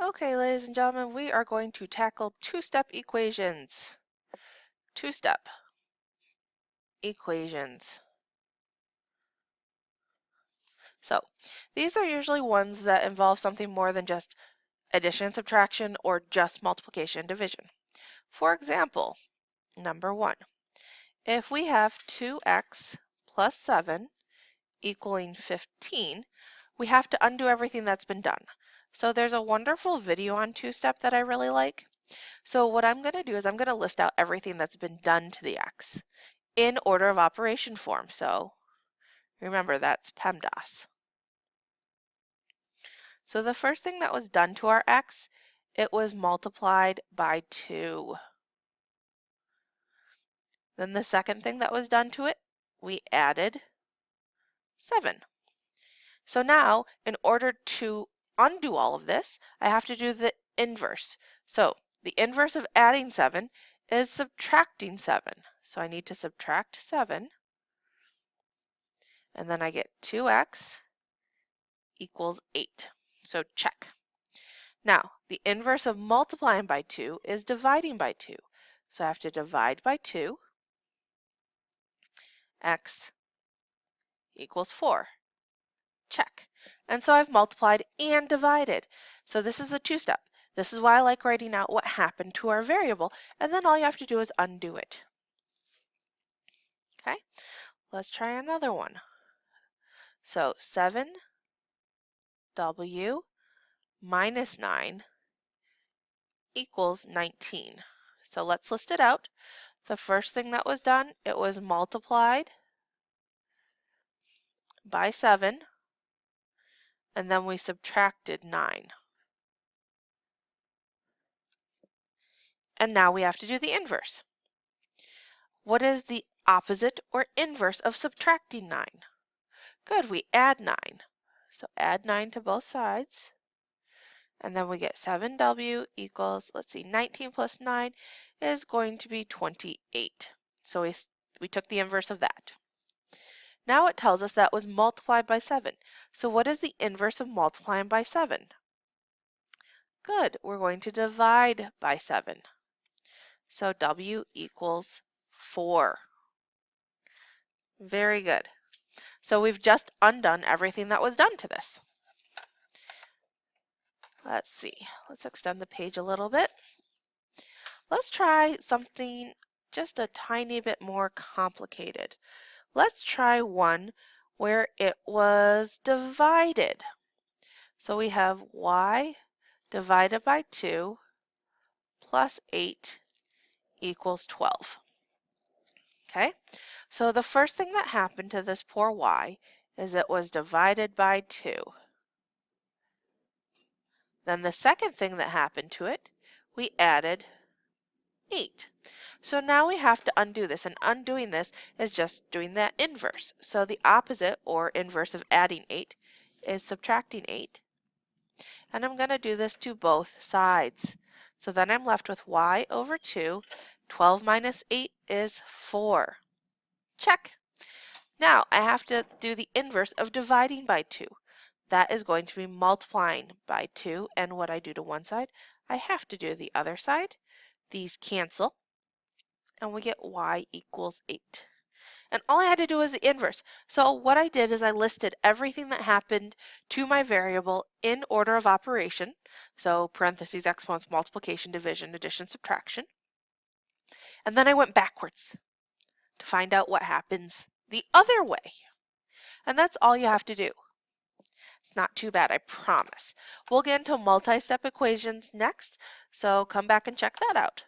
Okay, ladies and gentlemen, we are going to tackle two-step equations. Two-step equations. So, these are usually ones that involve something more than just addition and subtraction or just multiplication and division. For example, number 1, if we have 2x plus 7 equaling 15, we have to undo everything that's been done. So there's a wonderful video on two-step that I really like. So what I'm going to do is I'm going to list out everything that's been done to the x in order of operation form. So remember, that's PEMDAS. So the first thing that was done to our x, it was multiplied by 2. Then the second thing that was done to it, we added 7. So now, in order to undo all of this, I have to do the inverse. So the inverse of adding 7 is subtracting 7. So I need to subtract 7, and then I get 2x equals 8. So check. Now, the inverse of multiplying by 2 is dividing by 2. So I have to divide by 2, x equals 4. Check. And so I've multiplied and divided. So this is a two-step. This is why I like writing out what happened to our variable, and then all you have to do is undo it. Okay, let's try another one. So 7w minus 9 equals 19. So let's list it out. The first thing that was done, it was multiplied by 7, and then we subtracted 9. And now we have to do the inverse. What is the opposite or inverse of subtracting 9? Good, we add 9. So add 9 to both sides. And then we get 7w equals, let's see, 19 plus 9 is going to be 28. So we took the inverse of that. Now it tells us that was multiplied by 7. So what is the inverse of multiplying by 7? Good, we're going to divide by 7. So w equals 4. Very good. So we've just undone everything that was done to this. Let's see, let's extend the page a little bit. Let's try something just a tiny bit more complicated. Let's try one where it was divided. So we have y divided by 2 plus 8 equals 12. Okay, so the first thing that happened to this poor y is it was divided by 2. Then the second thing that happened to it, we added 8. So now we have to undo this, and undoing this is just doing that inverse. So the opposite or inverse of adding 8 is subtracting 8. And I'm going to do this to both sides. So then I'm left with y over 2. 12 minus 8 is 4. Check. Now I have to do the inverse of dividing by 2. That is going to be multiplying by 2, and what I do to one side, I have to do the other side. These cancel, and we get y equals 8. And all I had to do was the inverse. So what I did is I listed everything that happened to my variable in order of operation. So parentheses, exponents, multiplication, division, addition, subtraction. And then I went backwards to find out what happens the other way. And that's all you have to do. It's not too bad, I promise. We'll get into multi-step equations next, so come back and check that out.